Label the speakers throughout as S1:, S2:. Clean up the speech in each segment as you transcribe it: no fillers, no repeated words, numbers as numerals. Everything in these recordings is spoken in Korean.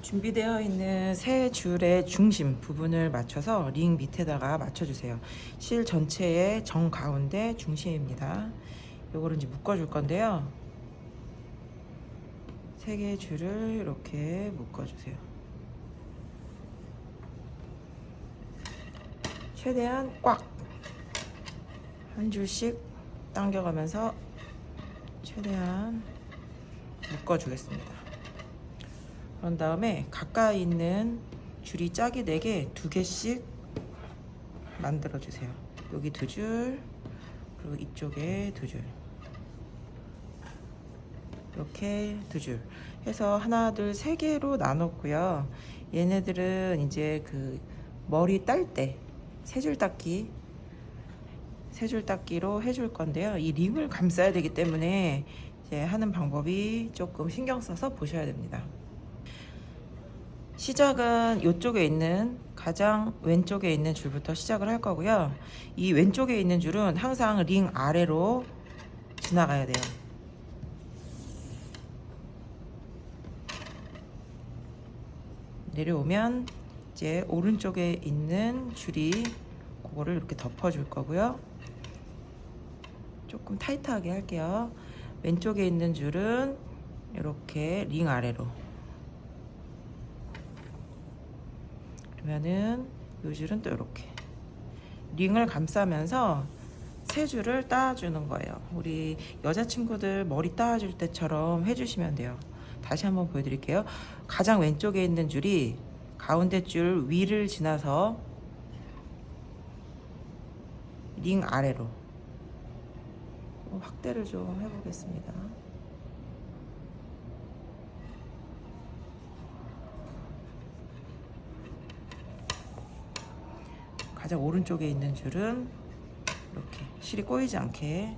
S1: 준비되어 있는 세 줄의 중심 부분을 맞춰서 링 밑에다가 맞춰주세요. 실 전체의 정 가운데 중심입니다. 요거를 이제 묶어줄 건데요. 세 개의 줄을 이렇게 묶어주세요. 최대한 꽉 한 줄씩 당겨가면서 최대한 묶어주겠습니다. 그런 다음에 가까이 있는 줄이 짝이 4개, 2개씩 만들어 주세요. 여기 2줄, 그리고 이쪽에 2줄, 이렇게 2줄 해서 하나, 둘, 3개로 나눴고요. 얘네들은 이제 그 머리 딸 때 세 줄 닦기로 해줄 건데요. 이 링을 감싸야 되기 때문에 이제 하는 방법이 조금 신경 써서 보셔야 됩니다. 시작은 이쪽에 있는 가장 왼쪽에 있는 줄부터 시작을 할 거고요. 이 왼쪽에 있는 줄은 항상 링 아래로 지나가야 돼요. 내려오면 이제 오른쪽에 있는 줄이 그거를 이렇게 덮어줄 거고요. 조금 타이트하게 할게요. 왼쪽에 있는 줄은 이렇게 링 아래로, 그러면은 이 줄은 또 이렇게 링을 감싸면서 세 줄을 따주는 거예요. 우리 여자친구들 머리 따줄 때처럼 해주시면 돼요. 다시 한번 보여드릴게요. 가장 왼쪽에 있는 줄이 가운데 줄 위를 지나서 링 아래로 확대를 좀 해보겠습니다. 가장 오른쪽에 있는 줄은 이렇게 실이 꼬이지 않게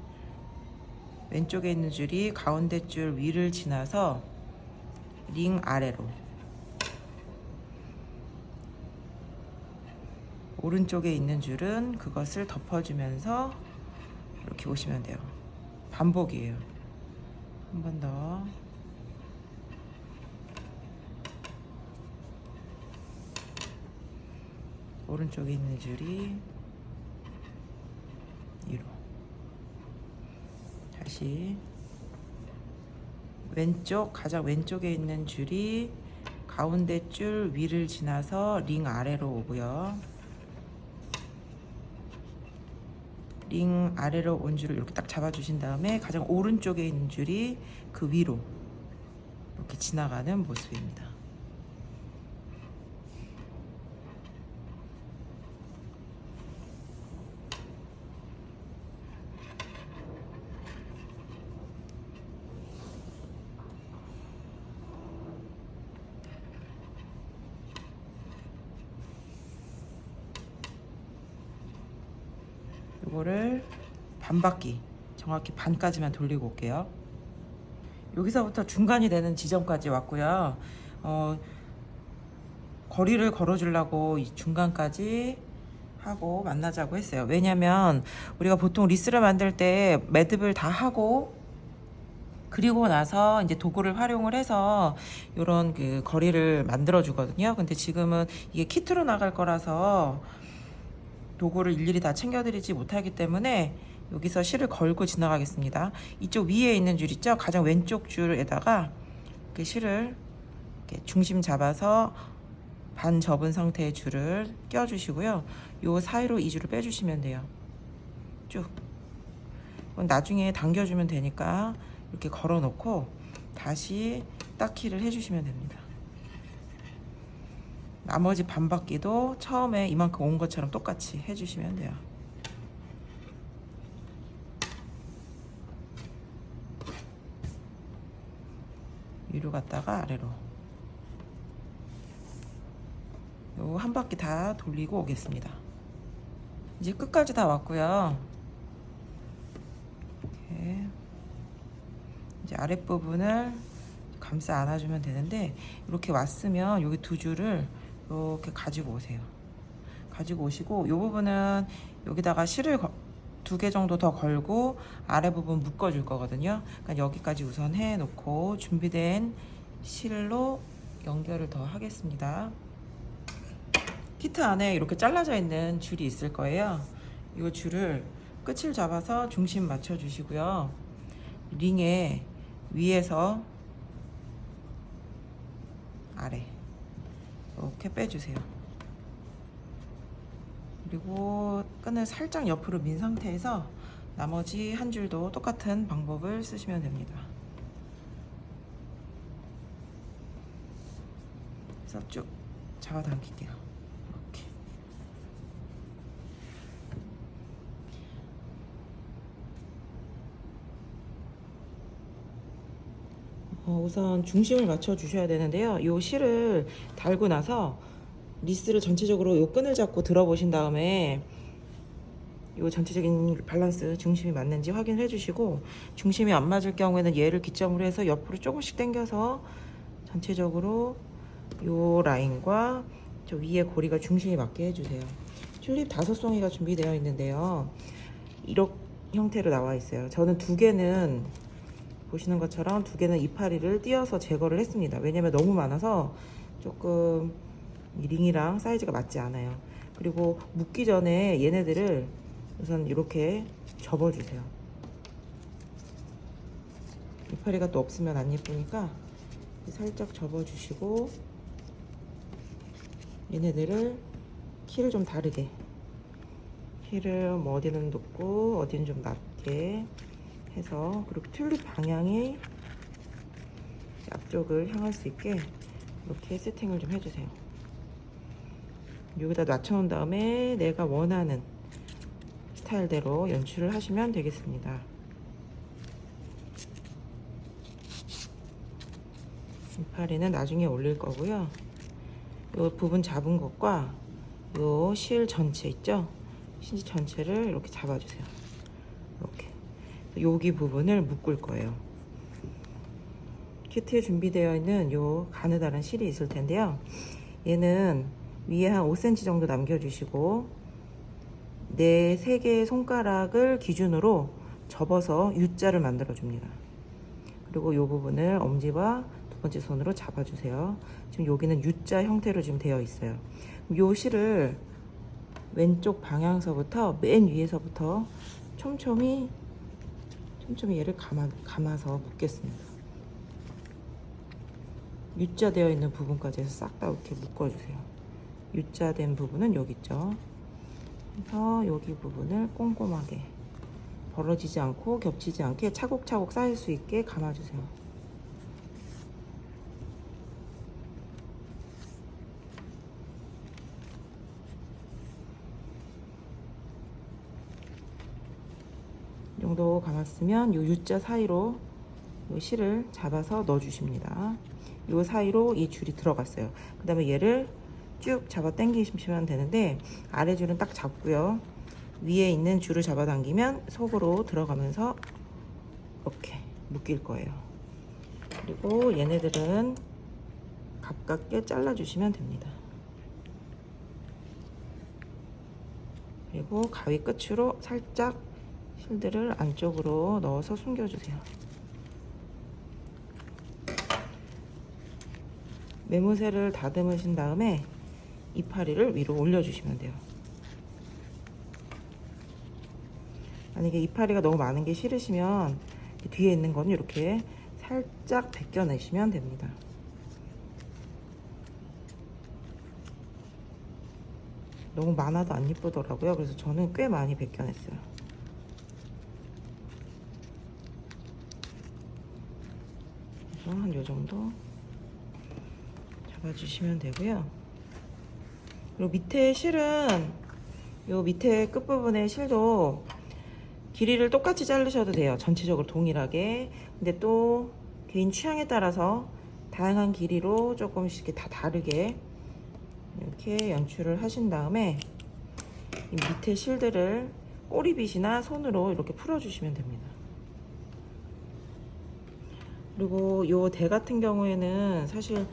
S1: 왼쪽에 있는 줄이 가운데 줄 위를 지나서 링 아래로, 오른쪽에 있는 줄은 그것을 덮어주면서 이렇게 오시면 돼요. 반복이에요. 한 번 더. 오른쪽에 있는 줄이 위로, 다시 왼쪽, 가장 왼쪽에 있는 줄이 가운데 줄 위를 지나서 링 아래로 오고요. 링 아래로 온 줄을 이렇게 딱 잡아주신 다음에 가장 오른쪽에 있는 줄이 그 위로 이렇게 지나가는 모습입니다. 이거를 반바퀴, 정확히 반까지만 돌리고 올게요. 여기서부터 중간이 되는 지점까지 왔고요. 거리를 걸어주려고 이 중간까지 하고 만나자고 했어요. 왜냐면 우리가 보통 리스를 만들 때 매듭을 다 하고 그리고 나서 이제 도구를 활용을 해서 이런 그 거리를 만들어 주거든요. 근데 지금은 이게 키트로 나갈 거라서 도구를 일일이 다 챙겨드리지 못하기 때문에 여기서 실을 걸고 지나가겠습니다. 이쪽 위에 있는 줄 있죠? 가장 왼쪽 줄에다가 이렇게 실을 이렇게 중심 잡아서 반 접은 상태의 줄을 껴주시고요. 요 사이로 이 줄을 빼주시면 돼요. 쭉. 나중에 당겨주면 되니까 이렇게 걸어놓고 다시 딱히를 해주시면 됩니다. 나머지 반바퀴도 처음에 이만큼 온 것처럼 똑같이 해주시면 돼요. 위로 갔다가 아래로 요 한 바퀴 다 돌리고 오겠습니다. 이제 끝까지 다 왔고요. 이렇게 이제 아랫부분을 감싸 안아주면 되는데, 이렇게 왔으면 여기 2줄을 이렇게 가지고 오세요. 가지고 오시고 이 부분은 여기다가 실을 2개 정도 더 걸고 아래 부분 묶어 줄 거거든요. 그러니까 여기까지 우선 해 놓고 준비된 실로 연결을 더 하겠습니다. 키트 안에 이렇게 잘라져 있는 줄이 있을 거예요. 이 줄을 끝을 잡아서 중심 맞춰 주시고요. 링에 위에서 아래 이렇게 빼주세요. 그리고 끈을 살짝 옆으로 민 상태에서 나머지 한 줄도 똑같은 방법을 쓰시면 됩니다. 그래서 쭉 잡아당길게요. 이렇게. 우선 중심을 맞춰 주셔야 되는데요. 이 실을 달고 나서 리스를 전체적으로 이 끈을 잡고 들어보신 다음에 이 전체적인 밸런스 중심이 맞는지 확인해 주시고, 중심이 안 맞을 경우에는 얘를 기점으로 해서 옆으로 조금씩 당겨서 전체적으로 이 라인과 저 위에 고리가 중심이 맞게 해주세요. 튤립 5송이가 준비되어 있는데요. 이렇게 형태로 나와 있어요. 저는 2개는 보시는 것처럼 2개는 이파리를 띄어서 제거를 했습니다. 왜냐면 너무 많아서 조금 이 링이랑 사이즈가 맞지 않아요. 그리고 묶기 전에 얘네들을 우선 이렇게 접어주세요. 이파리가 또 없으면 안 예쁘니까 살짝 접어주시고, 얘네들을 키를 좀 다르게, 키를 뭐 어디는 높고 어디는 좀 낮게 해서, 그리고 튤립 방향이 앞쪽을 향할 수 있게 이렇게 세팅을 좀 해주세요. 여기다 맞춰놓은 다음에 내가 원하는 스타일대로 연출을 하시면 되겠습니다. 이파리는 나중에 올릴 거고요. 이 부분 잡은 것과 이 실 전체 있죠? 실 전체를 이렇게 잡아주세요. 이렇게. 여기 부분을 묶을 거예요. 키트에 준비되어 있는 요 가느다란 실이 있을 텐데요. 얘는 위에 한 5cm 정도 남겨주시고, 내 3개의 손가락을 기준으로 접어서 U자를 만들어 줍니다. 그리고 이 부분을 엄지와 2번째 손으로 잡아주세요. 지금 여기는 U자 형태로 지금 되어 있어요. 이 실을 왼쪽 방향서부터 맨 위에서부터 촘촘히 얘를 감아서 묶겠습니다. U자 되어 있는 부분까지 해서 싹 다 이렇게 묶어주세요. U자 된 부분은 여기 있죠. 그래서 여기 부분을 꼼꼼하게 벌어지지 않고 겹치지 않게 차곡차곡 쌓일 수 있게 감아주세요. 이 정도 감았으면 이 U자 사이로 이 실을 잡아서 넣어 주십니다. 이 사이로 이 줄이 들어갔어요. 그 다음에 얘를 쭉 잡아 당기시면 되는데, 아래줄은 딱 잡고요. 위에 있는 줄을 잡아 당기면 속으로 들어가면서 이렇게 묶일 거예요. 그리고 얘네들은 가깝게 잘라 주시면 됩니다. 그리고 가위 끝으로 살짝 실들을 안쪽으로 넣어서 숨겨주세요. 매무새를 다듬으신 다음에 이파리를 위로 올려주시면 돼요. 만약에 이파리가 너무 많은 게 싫으시면 뒤에 있는 건 이렇게 살짝 벗겨내시면 됩니다. 너무 많아도 안 예쁘더라고요. 그래서 저는 꽤 많이 벗겨냈어요. 그래서 한 요 정도 잡아주시면 되고요. 그리고 밑에 실은, 요 밑에 끝부분의 실도 길이를 똑같이 자르셔도 돼요. 전체적으로 동일하게. 근데 또 개인 취향에 따라서 다양한 길이로 조금씩 이렇게 다 다르게 이렇게 연출을 하신 다음에 이 밑에 실들을 꼬리빗이나 손으로 이렇게 풀어주시면 됩니다. 그리고 요 대 같은 경우에는 사실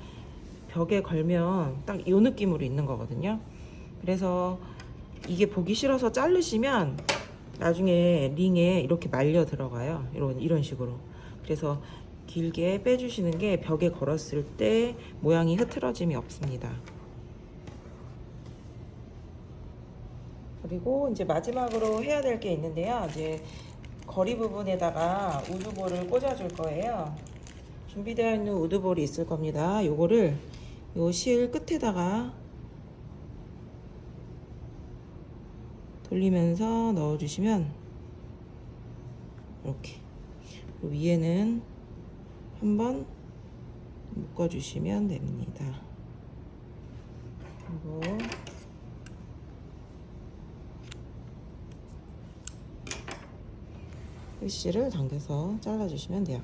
S1: 벽에 걸면 딱 이 느낌으로 있는 거거든요. 그래서 이게 보기 싫어서 자르시면 나중에 링에 이렇게 말려 들어가요. 이런 식으로. 그래서 길게 빼주시는 게 벽에 걸었을 때 모양이 흐트러짐이 없습니다. 그리고 이제 마지막으로 해야 될 게 있는데요. 이제 거리 부분에다가 우드볼을 꽂아줄 거예요. 준비되어 있는 우드볼이 있을 겁니다. 요거를 요 실 끝에다가 돌리면서 넣어주시면 이렇게, 그리고 위에는 한번 묶어주시면 됩니다. 그리고 글씨를 당겨서 잘라주시면 돼요.